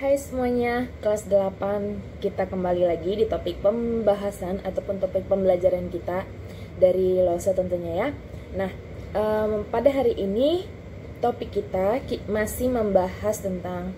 Hai semuanya, kelas 8 kita kembali lagi di topik pembahasan ataupun topik pembelajaran kita dari LOSA tentunya ya. Nah, pada hari ini topik kita masih membahas tentang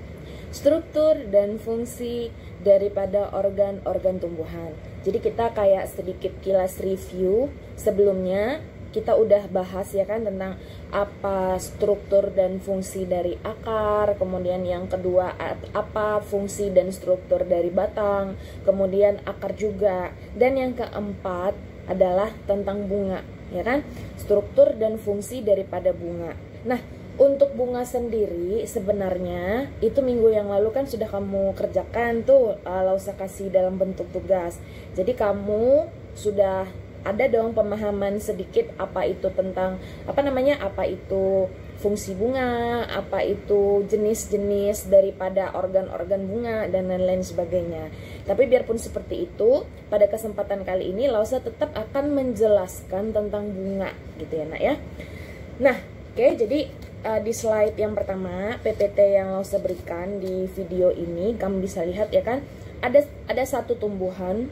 struktur dan fungsi daripada organ-organ tumbuhan. Jadi kita kayak sedikit kilas review sebelumnya. Kita udah bahas ya kan tentang apa struktur dan fungsi dari akar, kemudian yang kedua apa fungsi dan struktur dari batang, kemudian akar juga, dan yang keempat adalah tentang bunga, ya kan? Struktur dan fungsi daripada bunga. Nah, untuk bunga sendiri sebenarnya itu minggu yang lalu kan sudah kamu kerjakan tuh, Lausa kasih dalam bentuk tugas. Jadi kamu sudah ada dong pemahaman sedikit apa itu tentang apa itu fungsi bunga, apa itu jenis-jenis daripada organ-organ bunga dan lain-lain sebagainya. Tapi biarpun seperti itu, pada kesempatan kali ini Lausa tetap akan menjelaskan tentang bunga gitu ya nak ya. Nah, oke, jadi di slide yang pertama PPT yang Lausa berikan di video ini kamu bisa lihat ya kan, ada satu tumbuhan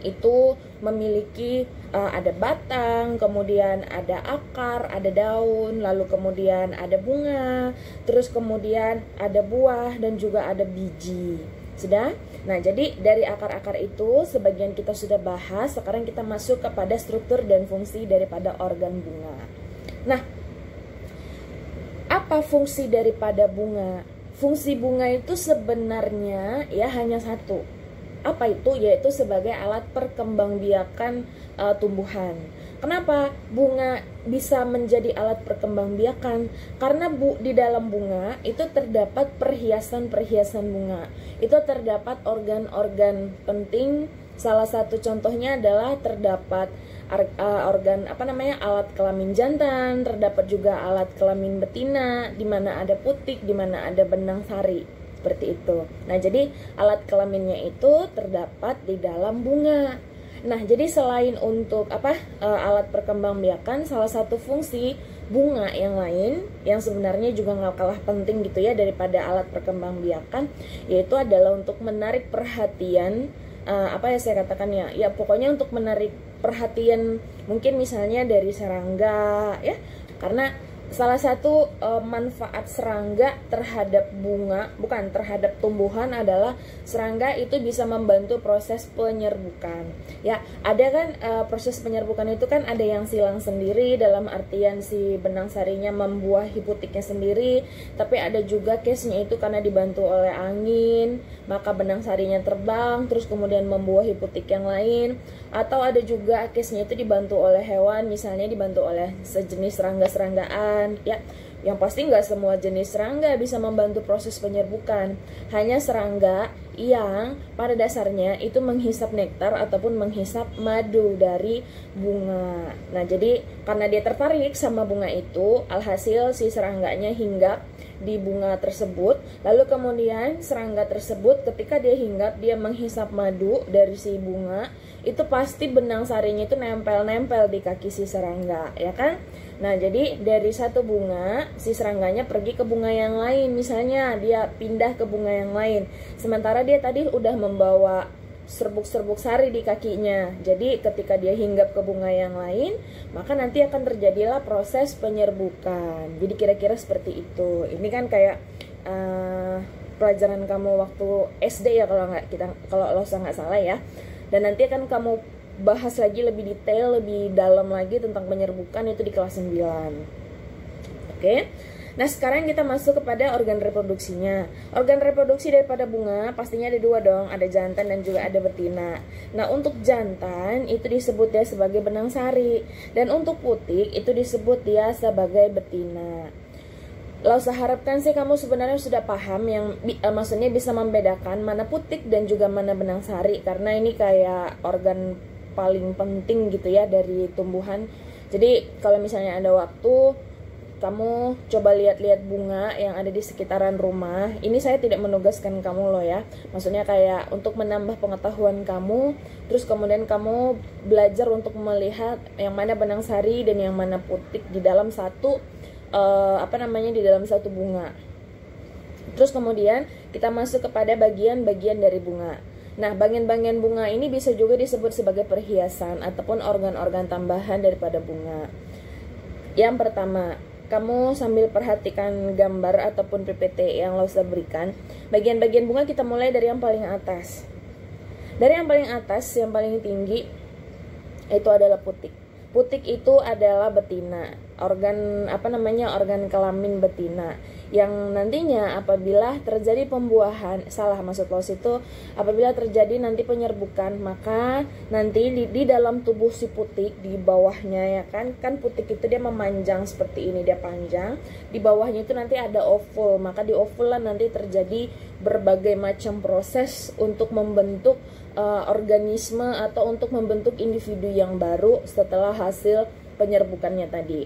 itu memiliki ada batang, kemudian ada akar, ada daun, lalu kemudian ada bunga, terus kemudian ada buah dan juga ada biji. Sudah? Nah, jadi dari akar-akar itu sebagian kita sudah bahas, sekarang kita masuk kepada struktur dan fungsi daripada organ bunga. Nah, apa fungsi daripada bunga? Fungsi bunga itu sebenarnya ya hanya satu. Apa itu? Yaitu sebagai alat perkembangbiakan tumbuhan. Kenapa bunga bisa menjadi alat perkembangbiakan? Karena di dalam bunga itu terdapat perhiasan-perhiasan bunga. Itu terdapat organ-organ penting. Salah satu contohnya adalah terdapat organ alat kelamin jantan, terdapat juga alat kelamin betina, di mana ada putik, di mana ada benang sari. Seperti itu. Nah, jadi alat kelaminnya itu terdapat di dalam bunga. Nah, jadi selain untuk alat perkembangbiakan, salah satu fungsi bunga yang lain yang sebenarnya juga nggak kalah penting gitu ya daripada alat perkembangbiakan, yaitu adalah untuk menarik perhatian saya katakan ya pokoknya untuk menarik perhatian mungkin misalnya dari serangga ya, karena salah satu manfaat serangga terhadap terhadap tumbuhan adalah serangga itu bisa membantu proses penyerbukan. Ya, ada kan proses penyerbukan itu kan ada yang silang sendiri dalam artian si benang sarinya membuahi putiknya sendiri, tapi ada juga case-nya itu karena dibantu oleh angin, maka benang sarinya terbang terus kemudian membuahi putik yang lain, atau ada juga case-nya itu dibantu oleh hewan, misalnya dibantu oleh sejenis serangga-seranggaan. Ya, yang pasti nggak semua jenis serangga bisa membantu proses penyerbukan. Hanya serangga yang pada dasarnya itu menghisap nektar ataupun menghisap madu dari bunga. Nah, jadi karena dia tertarik sama bunga itu, alhasil si serangganya hinggap di bunga tersebut. Lalu kemudian serangga tersebut ketika dia hinggap, dia menghisap madu dari si bunga, itu pasti benang sarinya itu nempel-nempel di kaki si serangga, ya kan? Nah, jadi dari satu bunga, si serangganya pergi ke bunga yang lain. Misalnya dia pindah ke bunga yang lain, sementara dia tadi udah membawa serbuk-serbuk sari di kakinya. Jadi ketika dia hinggap ke bunga yang lain, maka nanti akan terjadilah proses penyerbukan. Jadi kira-kira seperti itu. Ini kan kayak pelajaran kamu waktu SD ya kalau Lausa nggak salah ya. Dan nanti akan kamu bahas lagi lebih detail, lebih dalam lagi tentang penyerbukan itu di kelas 9. Oke. Nah, sekarang kita masuk kepada organ reproduksinya. Organ reproduksi daripada bunga pastinya ada dua dong, ada jantan dan juga ada betina. Nah, untuk jantan itu disebut dia sebagai benang sari, dan untuk putik itu disebut dia sebagai betina. Lausa harapkan sih kamu sebenarnya sudah paham yang maksudnya bisa membedakan mana putik dan juga mana benang sari, karena ini kayak organ paling penting gitu ya dari tumbuhan. Jadi kalau misalnya ada waktu, kamu coba lihat-lihat bunga yang ada di sekitaran rumah. Ini saya tidak menugaskan kamu loh ya, maksudnya kayak untuk menambah pengetahuan kamu, terus kemudian kamu belajar untuk melihat yang mana benang sari dan yang mana putik di dalam satu di dalam satu bunga. Terus kemudian kita masuk kepada bagian-bagian dari bunga. Nah, bagian-bagian bunga ini bisa juga disebut sebagai perhiasan ataupun organ-organ tambahan daripada bunga. Yang pertama, kamu sambil perhatikan gambar ataupun PPT yang Lausa berikan. Bagian-bagian bunga kita mulai dari yang paling atas. Dari yang paling atas, yang paling tinggi itu adalah putik. Putik itu adalah betina, organ organ kelamin betina, yang nantinya apabila terjadi pembuahan, maksud Laus itu apabila terjadi nanti penyerbukan, maka nanti di dalam tubuh si putik, di bawahnya ya kan putik itu dia memanjang seperti ini, dia panjang, di bawahnya itu nanti ada ovul, maka di ovul lah nanti terjadi berbagai macam proses untuk membentuk organisme atau untuk membentuk individu yang baru setelah hasil penyerbukannya tadi.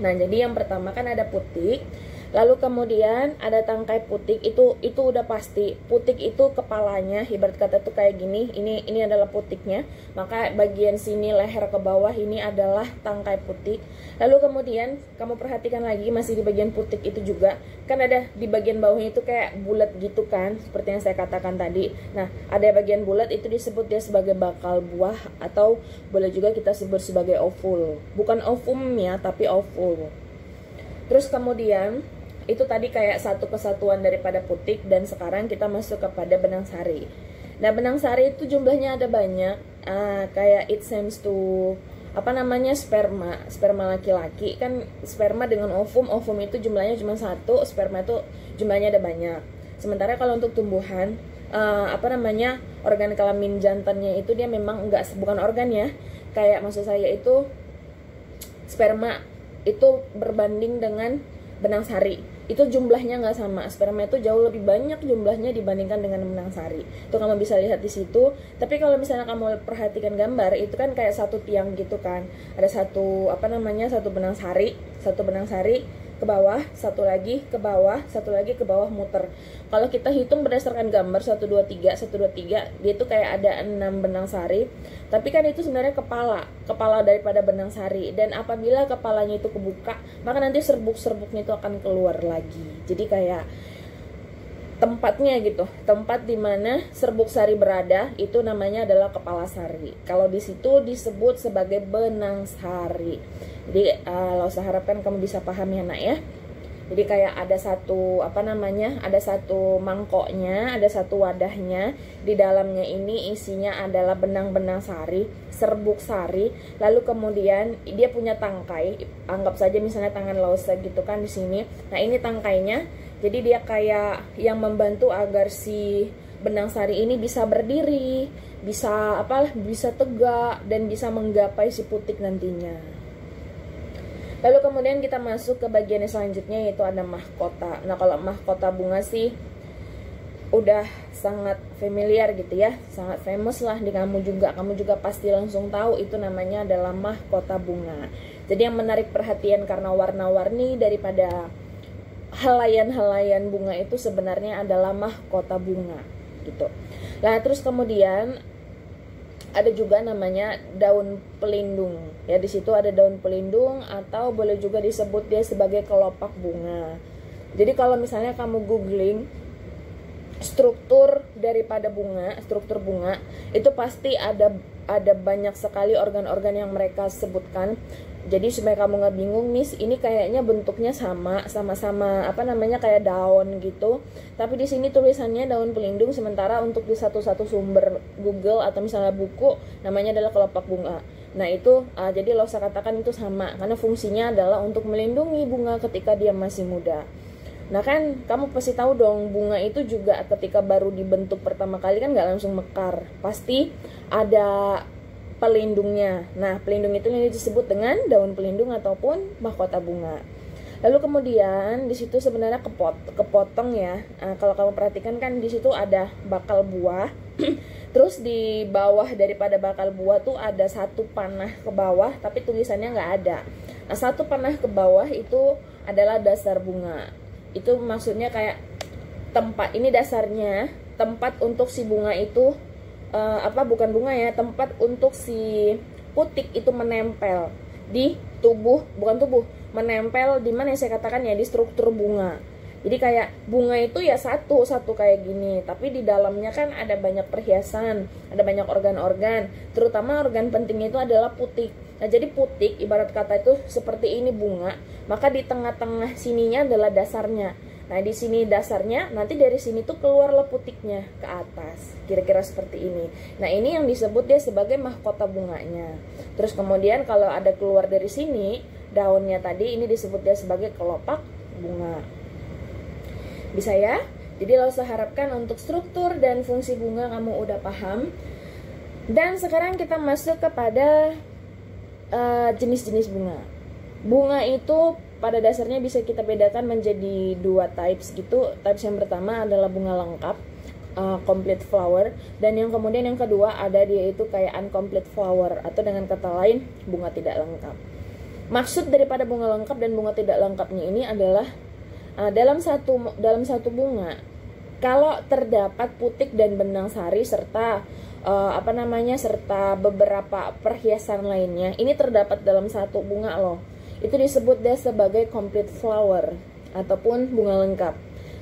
Nah, jadi yang pertama kan ada putik, lalu kemudian ada tangkai putik, itu udah pasti. Putik itu kepalanya, ibarat kata tuh kayak gini, ini adalah putiknya, maka bagian sini leher ke bawah ini adalah tangkai putik. Lalu kemudian kamu perhatikan lagi masih di bagian putik itu juga, kan ada di bagian bawahnya itu kayak bulat gitu kan, seperti yang saya katakan tadi. Nah, ada bagian bulat itu disebut dia sebagai bakal buah, atau boleh juga kita sebut sebagai ovul. Bukan ovum ya, tapi ovul. Terus kemudian itu tadi kayak satu kesatuan daripada putik, dan sekarang kita masuk kepada benang sari. Nah, benang sari itu jumlahnya ada banyak, kayak it seems to sperma laki-laki kan, sperma dengan ovum itu jumlahnya cuma satu, sperma itu jumlahnya ada banyak. Sementara kalau untuk tumbuhan organ kelamin jantannya itu dia memang bukan organ ya, kayak maksud saya itu sperma itu berbanding dengan benang sari, itu jumlahnya nggak sama. Sperma itu jauh lebih banyak jumlahnya dibandingkan dengan benang sari. Itu kamu bisa lihat di situ. Tapi kalau misalnya kamu perhatikan gambar, itu kan kayak satu tiang gitu kan. Ada satu satu benang sari ke bawah, satu lagi ke bawah, satu lagi ke bawah muter. Kalau kita hitung berdasarkan gambar 1 2 3 1 2 3, dia itu kayak ada 6 benang sari. Tapi kan itu sebenarnya kepala daripada benang sari, dan apabila kepalanya itu kebuka, maka nanti serbuk-serbuknya itu akan keluar lagi. Jadi kayak tempatnya gitu, tempat dimana serbuk sari berada itu namanya adalah kepala sari. Kalau di situ disebut sebagai benang sari. Jadi Lausa harapkan kamu bisa paham ya nak ya. Jadi kayak ada satu ada satu mangkoknya, ada satu wadahnya, di dalamnya ini isinya adalah benang-benang sari, serbuk sari. Lalu kemudian dia punya tangkai, anggap saja misalnya tangan Lausa gitu kan di sini. Nah, ini tangkainya. Jadi dia kayak yang membantu agar si benang sari ini bisa berdiri, bisa tegak, dan bisa menggapai si putik nantinya. Lalu kemudian kita masuk ke bagian selanjutnya, yaitu ada mahkota. Nah, kalau mahkota bunga sih udah sangat familiar gitu ya, sangat famous lah di kamu juga pasti langsung tahu itu namanya adalah mahkota bunga. Jadi yang menarik perhatian karena warna-warni daripada helaian-helaian bunga itu sebenarnya adalah mahkota bunga gitu. Nah, terus kemudian ada juga namanya daun pelindung. Ya, di situ ada daun pelindung, atau boleh juga disebut dia sebagai kelopak bunga. Jadi kalau misalnya kamu googling struktur daripada bunga, struktur bunga, itu pasti ada banyak sekali organ-organ yang mereka sebutkan. Jadi supaya kamu nggak bingung, nih ini kayaknya bentuknya sama-sama kayak daun gitu. Tapi di sini tulisannya daun pelindung, sementara untuk di satu-satu sumber Google atau misalnya buku namanya adalah kelopak bunga. Nah, itu jadi Lausa katakan itu sama, karena fungsinya adalah untuk melindungi bunga ketika dia masih muda. Nah, kan kamu pasti tahu dong, bunga itu juga ketika baru dibentuk pertama kali kan nggak langsung mekar, pasti ada pelindungnya. Nah, pelindung itu yang disebut dengan daun pelindung ataupun mahkota bunga. Lalu kemudian di situ sebenarnya kepotong ya. Kalau kamu perhatikan kan di situ ada bakal buah. Terus di bawah daripada bakal buah tuh ada satu panah ke bawah, tapi tulisannya nggak ada. Nah, satu panah ke bawah itu adalah dasar bunga. Itu maksudnya kayak tempat, ini dasarnya, tempat untuk si bunga itu bukan bunga ya, tempat untuk si putik itu menempel di menempel di mana yang saya katakan ya, di struktur bunga. Jadi kayak bunga itu ya satu kayak gini, tapi di dalamnya kan ada banyak perhiasan, ada banyak organ-organ, terutama organ pentingnya itu adalah putik. Nah, jadi putik ibarat kata itu seperti ini bunga, maka di tengah-tengah sininya adalah dasarnya. Nah, di sini dasarnya, nanti dari sini tuh keluarlah putiknya ke atas. Kira-kira seperti ini. Nah, ini yang disebut dia sebagai mahkota bunganya. Terus kemudian kalau ada keluar dari sini, daunnya tadi ini disebut dia sebagai kelopak bunga. Bisa ya? Jadi lo harapkan untuk struktur dan fungsi bunga kamu udah paham. Dan sekarang kita masuk kepada jenis-jenis bunga. Bunga itu pada dasarnya bisa kita bedakan menjadi dua types gitu. Types yang pertama adalah bunga lengkap, complete flower, dan yang kemudian yang kedua ada dia itu kayak incomplete flower, atau dengan kata lain bunga tidak lengkap. Maksud daripada bunga lengkap dan bunga tidak lengkapnya ini adalah dalam satu bunga kalau terdapat putik dan benang sari serta serta beberapa perhiasan lainnya, ini terdapat dalam satu bunga loh. Itu disebut dia sebagai complete flower ataupun bunga lengkap.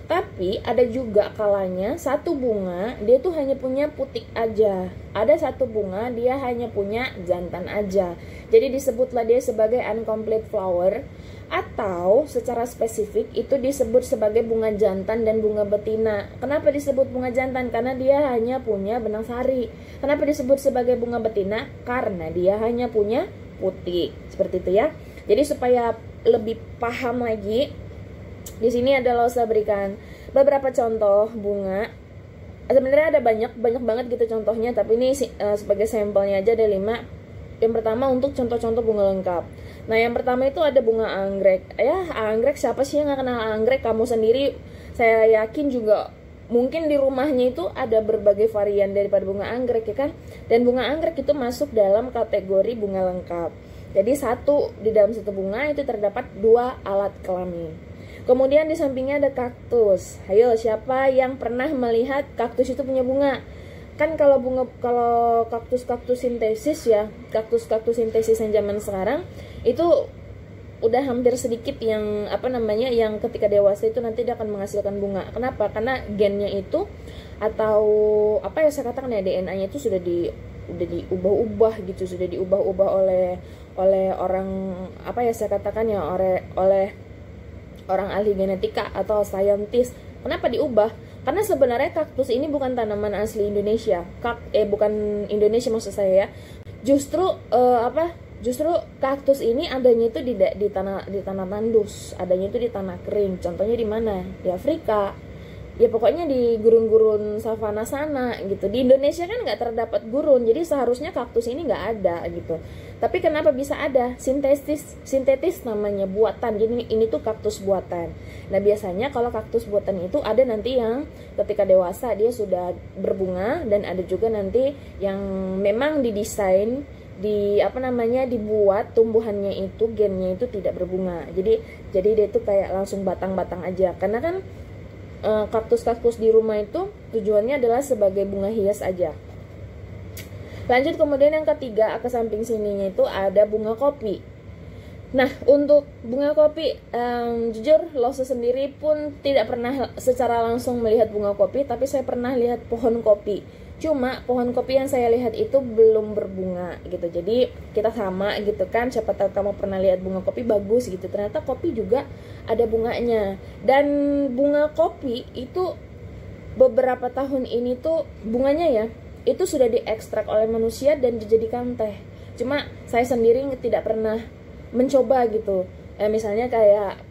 Tapi ada juga kalanya satu bunga dia tuh hanya punya putik aja. Ada satu bunga dia hanya punya jantan aja. Jadi disebutlah dia sebagai incomplete flower, atau secara spesifik itu disebut sebagai bunga jantan dan bunga betina. Kenapa disebut bunga jantan? Karena dia hanya punya benang sari. Kenapa disebut sebagai bunga betina? Karena dia hanya punya putik. Seperti itu ya. Jadi supaya lebih paham lagi, di sini adalah saya berikan beberapa contoh bunga. Sebenarnya ada banyak banget gitu contohnya, tapi ini sebagai sampelnya aja ada 5. Yang pertama untuk contoh-contoh bunga lengkap. Nah, yang pertama itu ada bunga anggrek. Ya, anggrek, siapa sih yang gak kenal anggrek? Kamu sendiri saya yakin juga mungkin di rumahnya itu ada berbagai varian daripada bunga anggrek ya kan? Dan bunga anggrek itu masuk dalam kategori bunga lengkap. Jadi di dalam satu bunga itu terdapat 2 alat kelamin. Kemudian di sampingnya ada kaktus. Ayo, siapa yang pernah melihat kaktus itu punya bunga? Kan kalau kaktus sintesis ya, kaktus sintesis yang zaman sekarang itu udah hampir sedikit yang yang ketika dewasa itu nanti dia akan menghasilkan bunga. Kenapa? Karena gennya itu atau saya katakan ya, DNA-nya itu sudah diubah-ubah gitu, sudah diubah-ubah oleh orang saya katakan ya, oleh orang ahli genetika atau saintis. Kenapa diubah? Karena sebenarnya kaktus ini bukan tanaman asli Indonesia. Bukan Indonesia maksud saya ya. Justru kaktus ini adanya itu di tanah tandus, adanya itu di tanah kering. Contohnya di mana? Di Afrika. Ya pokoknya di gurun-gurun savana sana gitu. Di Indonesia kan nggak terdapat gurun, jadi seharusnya kaktus ini nggak ada gitu. Tapi kenapa bisa ada? Sintetis namanya, buatan. Jadi ini tuh kaktus buatan. Nah, biasanya kalau kaktus buatan itu ada nanti yang ketika dewasa dia sudah berbunga, dan ada juga nanti yang memang didesain dibuat tumbuhannya itu gennya itu tidak berbunga. Jadi dia itu kayak langsung batang-batang aja. Karena kan kaktus-kaktus di rumah itu tujuannya adalah sebagai bunga hias aja. Lanjut, kemudian yang ketiga ke samping sininya itu ada bunga kopi. Nah, untuk bunga kopi, jujur Lose sendiri pun tidak pernah secara langsung melihat bunga kopi, tapi saya pernah lihat pohon kopi. Cuma pohon kopi yang saya lihat itu belum berbunga gitu. Jadi kita sama gitu kan, siapa tahu kamu pernah lihat bunga kopi bagus gitu. Ternyata kopi juga ada bunganya. Dan bunga kopi itu beberapa tahun ini tuh bunganya ya, itu sudah diekstrak oleh manusia dan dijadikan teh. Cuma saya sendiri tidak pernah mencoba gitu. Misalnya kayak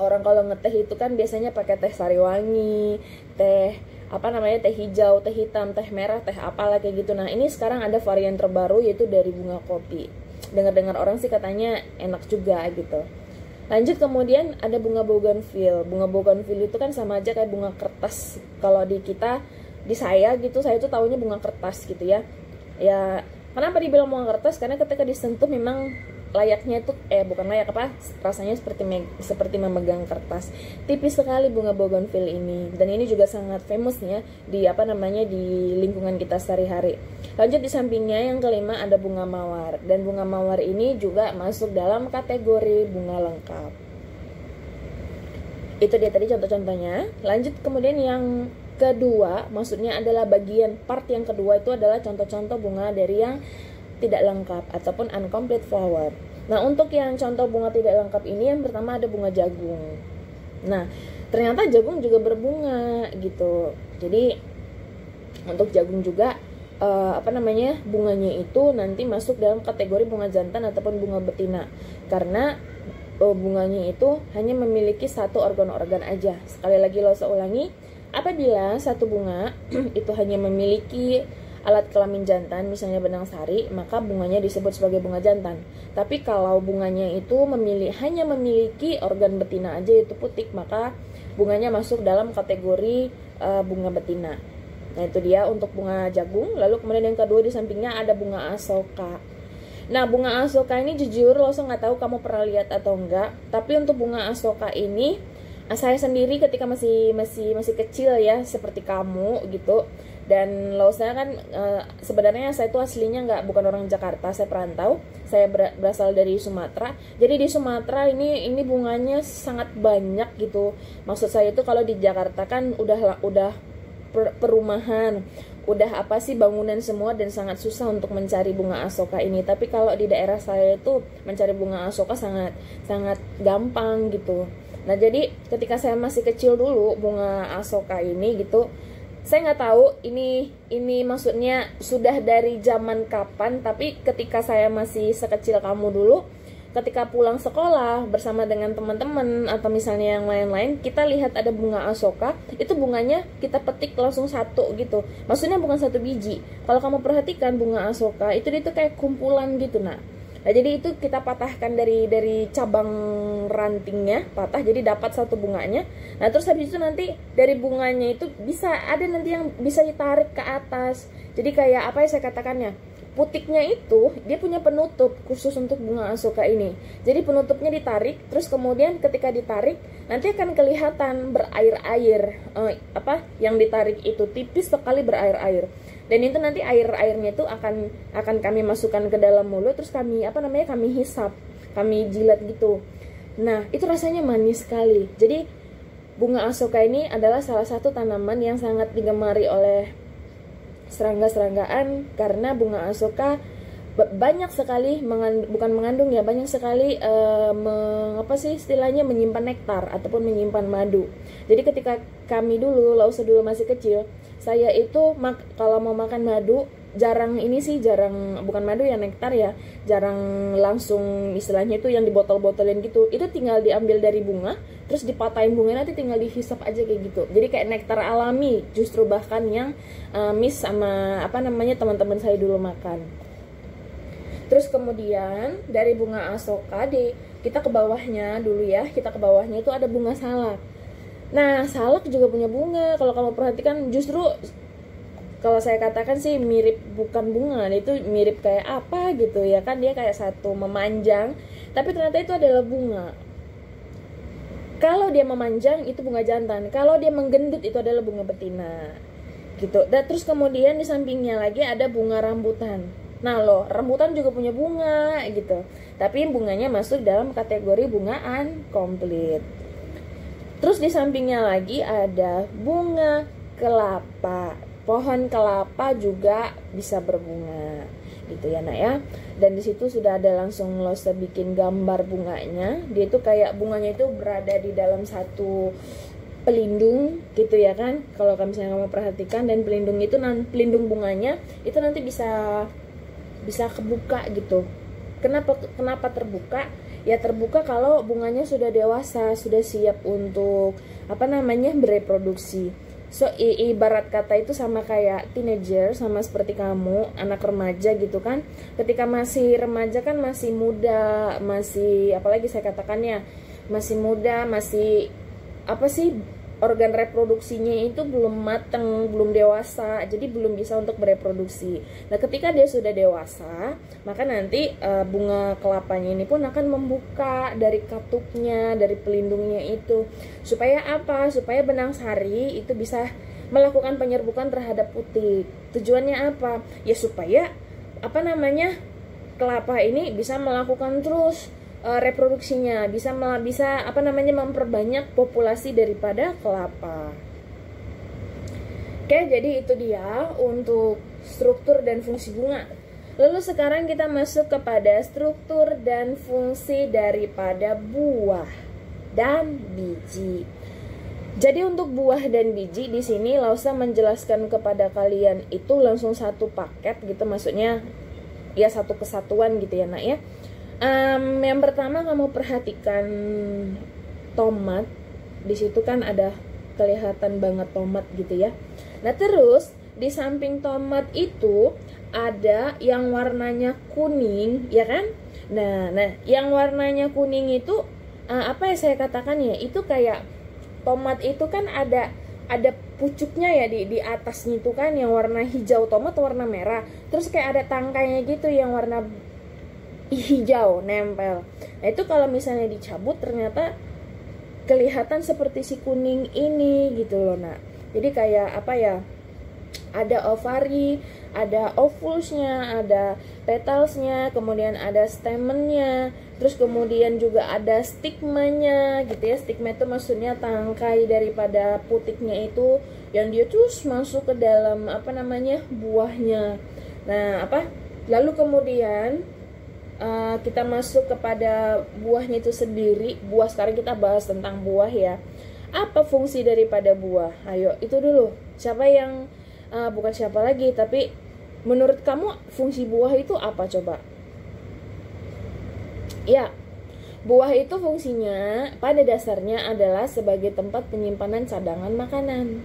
orang kalau ngeteh itu kan biasanya pakai teh sariwangi, teh teh hijau, teh hitam, teh merah, teh apalah kayak gitu. Nah, ini sekarang ada varian terbaru yaitu dari bunga kopi. Dengar-dengar orang sih katanya enak juga gitu. Lanjut, kemudian ada bunga bougainville. Bunga bougainville itu kan sama aja kayak bunga kertas. Kalau di saya tuh taunya bunga kertas gitu ya. Ya, kenapa dibilang bunga kertas? Karena ketika disentuh memang layaknya itu bukan layak rasanya seperti memegang kertas. Tipis sekali bunga bougainville ini, dan ini juga sangat famous ya di di lingkungan kita sehari-hari. Lanjut, di sampingnya yang kelima ada bunga mawar, dan bunga mawar ini juga masuk dalam kategori bunga lengkap. Itu dia tadi contoh-contohnya. Lanjut kemudian yang kedua, maksudnya adalah bagian part yang kedua itu adalah contoh-contoh bunga dari yang tidak lengkap ataupun incomplete flower. Nah, untuk yang contoh bunga tidak lengkap ini yang pertama ada bunga jagung. Nah, ternyata jagung juga berbunga gitu. Jadi untuk jagung juga bunganya itu nanti masuk dalam kategori bunga jantan ataupun bunga betina, karena bunganya itu hanya memiliki satu organ-organ aja. Sekali lagi lo ulangi, apabila satu bunga itu hanya memiliki alat kelamin jantan, misalnya benang sari, maka bunganya disebut sebagai bunga jantan. Tapi kalau bunganya itu hanya memiliki organ betina aja, yaitu putik, maka bunganya masuk dalam kategori bunga betina. Nah, itu dia untuk bunga jagung. Lalu kemudian yang kedua di sampingnya ada bunga asoka. Nah, bunga asoka ini jujur lo nggak tahu kamu pernah lihat atau enggak, tapi untuk bunga asoka ini saya sendiri ketika masih kecil ya, seperti kamu gitu. Dan lo saya kan sebenarnya saya itu aslinya bukan orang Jakarta, saya perantau, saya berasal dari Sumatera. Jadi di Sumatera ini bunganya sangat banyak gitu. Maksud saya itu kalau di Jakarta kan udah perumahan, udah bangunan semua dan sangat susah untuk mencari bunga asoka ini. Tapi kalau di daerah saya itu mencari bunga asoka sangat gampang gitu. Nah, jadi ketika saya masih kecil dulu bunga asoka ini gitu, saya nggak tahu ini maksudnya sudah dari zaman kapan, tapi ketika saya masih sekecil kamu dulu, ketika pulang sekolah bersama dengan teman-teman atau misalnya yang lain-lain, kita lihat ada bunga asoka, itu bunganya kita petik langsung satu gitu. Maksudnya bukan satu biji. Kalau kamu perhatikan bunga asoka itu kayak kumpulan gitu. Nah, jadi itu kita patahkan dari cabang rantingnya, patah jadi dapat satu bunganya. Nah, terus habis itu nanti dari bunganya itu bisa ada nanti yang bisa ditarik ke atas. Jadi kayak apa ya saya katakannya? Putiknya itu dia punya penutup khusus untuk bunga asoka ini. Jadi penutupnya ditarik, terus kemudian ketika ditarik nanti akan kelihatan berair-air. Yang ditarik itu tipis sekali berair-air. Dan itu nanti air-airnya itu akan kami masukkan ke dalam mulut, terus kami kami hisap, kami jilat gitu. Nah, itu rasanya manis sekali. Jadi bunga asoka ini adalah salah satu tanaman yang sangat digemari oleh serangga-seranggaan, karena bunga asoka banyak sekali banyak sekali istilahnya menyimpan nektar ataupun menyimpan madu. Jadi ketika kami dulu masih kecil, saya itu kalau mau makan madu jarang bukan madu ya, nektar ya, jarang langsung istilahnya itu yang dibotol-botolin gitu. Itu tinggal diambil dari bunga, terus dipatahin bunga, nanti tinggal dihisap aja kayak gitu. Jadi kayak nektar alami, justru bahkan yang miss sama teman-teman saya dulu makan. Terus kemudian dari bunga asoka kita ke bawahnya dulu ya, itu ada bunga salak. Nah, salak juga punya bunga. Kalau kamu perhatikan, justru kalau saya katakan sih mirip, bukan bunga, itu mirip kayak apa gitu ya kan, dia kayak satu memanjang, tapi ternyata itu adalah bunga. Kalau dia memanjang itu bunga jantan, kalau dia menggendut itu adalah bunga betina gitu. Dan terus kemudian di sampingnya lagi ada bunga rambutan. Nah rambutan juga punya bunga gitu, tapi bunganya masuk dalam kategori bunga incomplete. Terus di sampingnya lagi ada bunga kelapa. Pohon kelapa juga bisa berbunga gitu ya nak ya. Dan di situ sudah ada langsung bikin gambar bunganya. Dia itu kayak bunganya itu berada di dalam satu pelindung gitu ya kan. Kalau misalnya kamu perhatikan, dan pelindung itu pelindung bunganya itu nanti bisa kebuka gitu. Kenapa terbuka? Ya terbuka kalau bunganya sudah dewasa, sudah siap untuk bereproduksi. So ibarat kata itu sama kayak teenager, sama seperti kamu, anak remaja gitu kan. Ketika masih remaja kan masih muda, masih apalagi saya katakannya, masih muda, masih organ reproduksinya itu belum matang, belum dewasa, jadi belum bisa untuk bereproduksi. Nah, ketika dia sudah dewasa, maka nanti bunga kelapanya ini pun akan membuka dari katupnya, dari pelindungnya itu. Supaya apa? Supaya benang sari itu bisa melakukan penyerbukan terhadap putik. Tujuannya apa? Ya supaya kelapa ini bisa melakukan terus reproduksinya, bisa memperbanyak populasi daripada kelapa. Oke, jadi itu dia untuk struktur dan fungsi bunga. Lalu sekarang kita masuk kepada struktur dan fungsi daripada buah dan biji. Jadi untuk buah dan biji di sini Lausa menjelaskan kepada kalian itu langsung satu paket gitu, maksudnya ya satu kesatuan gitu ya nak ya. Yang pertama kamu perhatikan tomat, di situ kan ada kelihatan banget tomat gitu ya. Nah terus di samping tomat itu ada yang warnanya kuning ya kan. Nah yang warnanya kuning itu apa ya saya katakan ya, itu kayak tomat itu kan ada pucuknya ya di atasnya itu kan, yang warna hijau tomat warna merah, terus kayak ada tangkainya gitu yang warna hijau nempel. Nah itu kalau misalnya dicabut ternyata kelihatan seperti si kuning ini gitu loh nak. Jadi kayak apa ya, ada ovari, ada ovulsnya, ada petalsnya, kemudian ada stamennya, terus kemudian juga ada stigmanya gitu ya. Stigma itu maksudnya tangkai daripada putiknya itu yang dia terus masuk ke dalam buahnya. Nah lalu kemudian kita masuk kepada buahnya itu sendiri. Buah, sekarang kita bahas tentang buah ya. Apa fungsi daripada buah? Ayo itu dulu. Siapa yang bukan siapa lagi, tapi menurut kamu fungsi buah itu apa coba? Ya, buah itu fungsinya pada dasarnya adalah sebagai tempat penyimpanan cadangan makanan.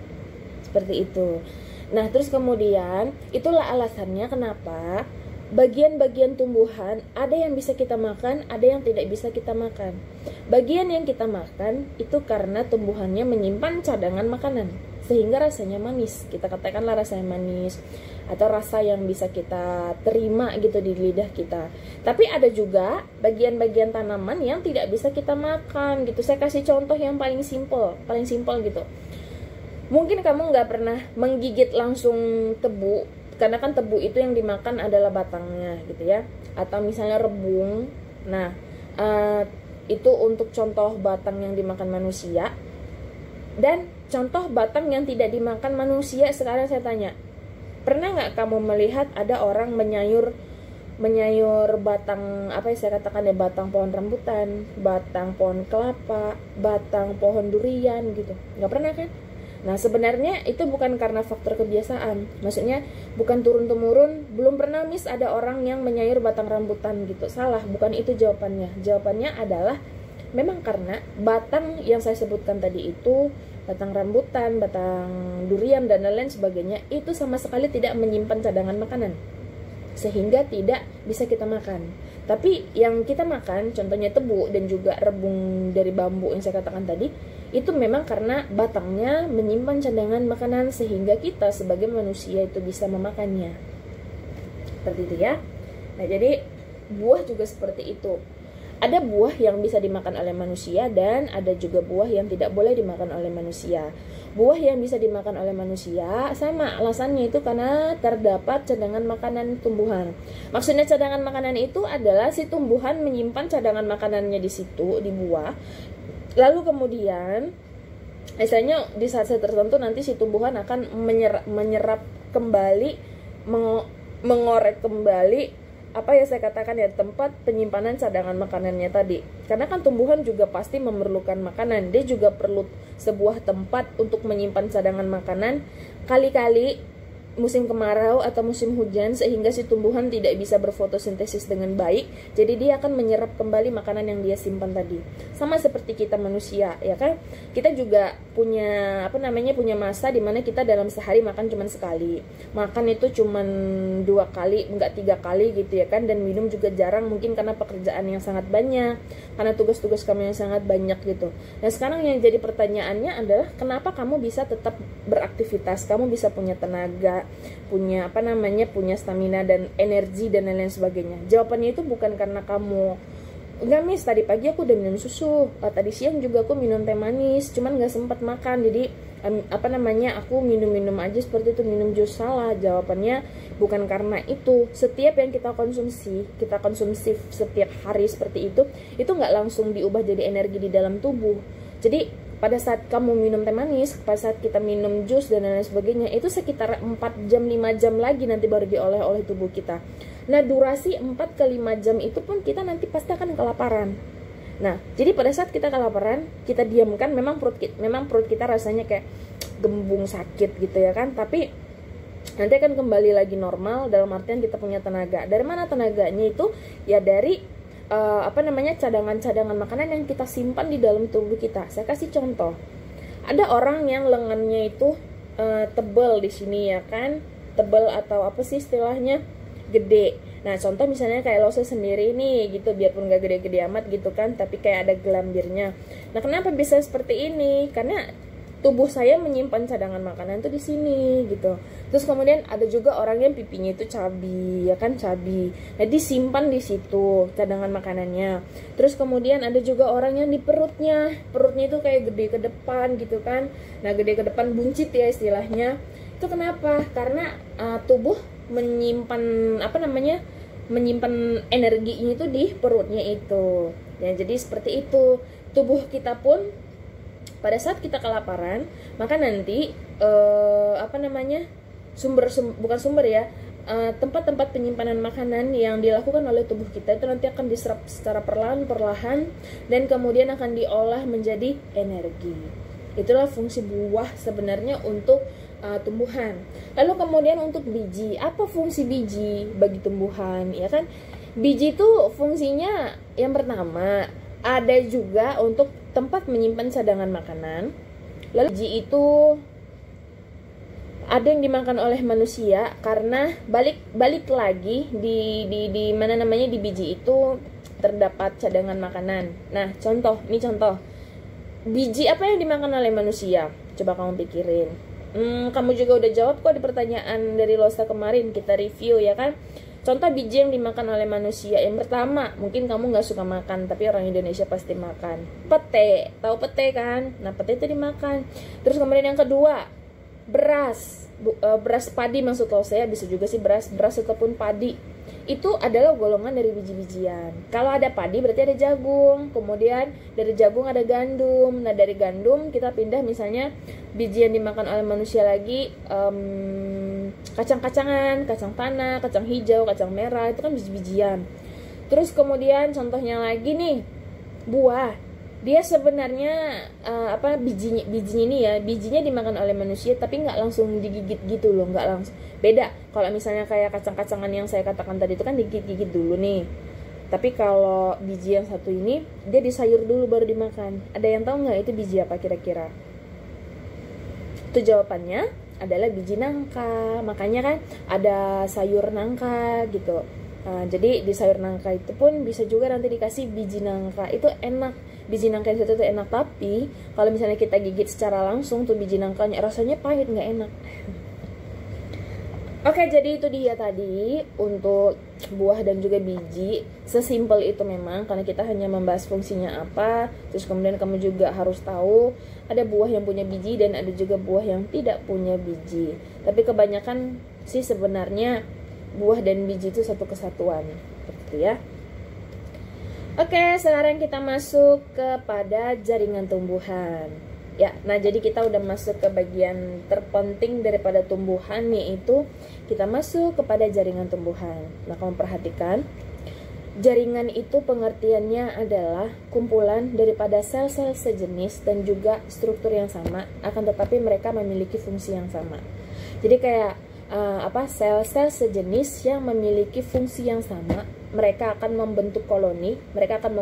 Seperti itu. Nah, terus kemudian itulah alasannya kenapa bagian-bagian tumbuhan ada yang bisa kita makan, ada yang tidak bisa kita makan. Bagian yang kita makan itu karena tumbuhannya menyimpan cadangan makanan sehingga rasanya manis. Kita katakanlah rasanya manis atau rasa yang bisa kita terima gitu di lidah kita. Tapi ada juga bagian-bagian tanaman yang tidak bisa kita makan gitu. Saya kasih contoh yang paling simple gitu. Mungkin kamu nggak pernah menggigit langsung tebu, karena kan tebu itu yang dimakan adalah batangnya gitu ya, atau misalnya rebung. Nah itu untuk contoh batang yang dimakan manusia. Dan contoh batang yang tidak dimakan manusia, sekarang saya tanya, pernah nggak kamu melihat ada orang menyayur batang saya katakan ya, batang pohon rambutan, batang pohon kelapa, batang pohon durian gitu? Nggak pernah kan? Nah sebenarnya itu bukan karena faktor kebiasaan, maksudnya bukan turun-temurun, belum pernah ada orang yang menyayur batang rambutan gitu. Salah, bukan itu jawabannya. Jawabannya adalah memang karena batang yang saya sebutkan tadi itu, batang rambutan, batang durian dan lain sebagainya, itu sama sekali tidak menyimpan cadangan makanan sehingga tidak bisa kita makan. Tapi yang kita makan, contohnya tebu dan juga rebung dari bambu yang saya katakan tadi, itu memang karena batangnya menyimpan cadangan makanan sehingga kita sebagai manusia itu bisa memakannya. Seperti itu ya. Nah jadi buah juga seperti itu. Ada buah yang bisa dimakan oleh manusia dan ada juga buah yang tidak boleh dimakan oleh manusia. Buah yang bisa dimakan oleh manusia sama alasannya itu karena terdapat cadangan makanan tumbuhan. Maksudnya cadangan makanan itu adalah si tumbuhan menyimpan cadangan makanannya di situ, di buah. Lalu kemudian misalnya di saat tertentu nanti si tumbuhan akan menyerap kembali, mengorek kembali saya katakan ya, tempat penyimpanan cadangan makanannya tadi. Karena kan tumbuhan juga pasti memerlukan makanan, dia juga perlu sebuah tempat untuk menyimpan cadangan makanan. Kali-kali musim kemarau atau musim hujan sehingga si tumbuhan tidak bisa berfotosintesis dengan baik, jadi dia akan menyerap kembali makanan yang dia simpan tadi. Sama seperti kita manusia ya kan, kita juga punya punya masa dimana kita dalam sehari makan cuma sekali, makan itu cuma 2 kali, enggak 3 kali gitu ya kan, dan minum juga jarang, mungkin karena pekerjaan yang sangat banyak, karena tugas-tugas kamu yang sangat banyak gitu. Nah sekarang yang jadi pertanyaannya adalah kenapa kamu bisa tetap beraktivitas, kamu bisa punya tenaga, punya punya stamina dan energi dan lain-lain sebagainya. Jawabannya itu bukan karena kamu enggak Miss, tadi pagi aku udah minum susu, tadi siang juga aku minum teh manis, cuman nggak sempat makan, jadi aku minum aja seperti itu, minum jus. Salah, jawabannya bukan karena itu. Setiap yang kita konsumsi setiap hari seperti itu nggak langsung diubah jadi energi di dalam tubuh. Jadi pada saat kamu minum teh manis, pada saat kita minum jus dan lain sebagainya, itu sekitar 4 jam 5 jam lagi nanti baru diolah oleh tubuh kita. Nah, durasi 4 ke 5 jam itu pun kita nanti pasti akan kelaparan. Nah, jadi pada saat kita kelaparan, kita diamkan, memang perut kita rasanya kayak gembung, sakit gitu ya kan, tapi nanti akan kembali lagi normal, dalam artian kita punya tenaga. Dari mana tenaganya itu? Ya dari cadangan-cadangan makanan yang kita simpan di dalam tubuh kita. Saya kasih contoh. Ada orang yang lengannya itu tebal di sini ya kan, tebal atau apa sih istilahnya, gede. Nah, contoh misalnya kayak Lose sendiri nih gitu, biarpun gak gede-gede amat gitu kan, tapi kayak ada gelambirnya. Nah, kenapa bisa seperti ini? Karena tubuh saya menyimpan cadangan makanan tuh di sini gitu. Terus kemudian ada juga orang yang pipinya itu cabi, ya kan, cabi. Nah, disimpan di situ cadangan makanannya. Terus kemudian ada juga orang yang di perutnya itu kayak gede ke depan gitu kan. Nah, gede ke depan, buncit ya istilahnya. Itu kenapa? Karena tubuh menyimpan energinya itu di perutnya itu. Ya, jadi seperti itu. Tubuh kita pun pada saat kita kelaparan, maka nanti tempat-tempat penyimpanan makanan yang dilakukan oleh tubuh kita itu nanti akan diserap secara perlahan dan kemudian akan diolah menjadi energi. Itulah fungsi buah sebenarnya untuk tumbuhan. Lalu kemudian untuk biji, apa fungsi biji bagi tumbuhan? Ya kan, biji itu fungsinya yang pertama ada juga untuk tempat menyimpan cadangan makanan. Lalu biji itu ada yang dimakan oleh manusia karena balik lagi di biji itu terdapat cadangan makanan. Nah, contoh biji apa yang dimakan oleh manusia? Coba kamu pikirin. Kamu juga udah jawab kok di pertanyaan dari Losa kemarin, kita review ya kan. Contoh biji yang dimakan oleh manusia. Yang pertama, mungkin kamu gak suka makan, tapi orang Indonesia pasti makan. Pete, tahu pete kan? Nah, pete itu dimakan. Terus kemudian yang kedua, beras padi maksud saya, bisa juga sih beras ataupun padi. Itu adalah golongan dari biji-bijian. Kalau ada padi berarti ada jagung, kemudian dari jagung ada gandum. Nah, dari gandum kita pindah misalnya biji yang dimakan oleh manusia lagi, kacang-kacangan, kacang tanah, kacang hijau, kacang merah, itu kan biji-bijian. Terus kemudian contohnya lagi nih, buah. Dia sebenarnya bijinya dimakan oleh manusia tapi nggak langsung digigit gitu loh, nggak langsung. Beda kalau misalnya kayak kacang-kacangan yang saya katakan tadi itu kan digigit dulu nih. Tapi kalau biji yang satu ini dia disayur dulu baru dimakan. Ada yang tahu nggak itu biji apa kira-kira? Itu jawabannya adalah biji nangka. Makanya kan ada sayur nangka gitu. Jadi di sayur nangka itu pun bisa juga nanti dikasih biji nangka. Itu enak. Biji nangka yang satu itu enak, tapi kalau misalnya kita gigit secara langsung tuh biji nangkanya rasanya pahit, nggak enak. Oke, jadi itu dia tadi untuk buah dan juga biji. Sesimpel itu memang, karena kita hanya membahas fungsinya apa. Terus kemudian kamu juga harus tahu ada buah yang punya biji dan ada juga buah yang tidak punya biji. Tapi kebanyakan sih sebenarnya buah dan biji itu satu kesatuan, seperti ya. Oke, sekarang kita masuk kepada jaringan tumbuhan. Ya, nah jadi kita udah masuk ke bagian terpenting daripada tumbuhan, yaitu kita masuk kepada jaringan tumbuhan. Nah, kamu perhatikan, jaringan itu pengertiannya adalah kumpulan daripada sel-sel sejenis dan juga struktur yang sama, akan tetapi mereka memiliki fungsi yang sama. Jadi kayak sel-sel sejenis yang memiliki fungsi yang sama, mereka akan membentuk koloni, mereka akan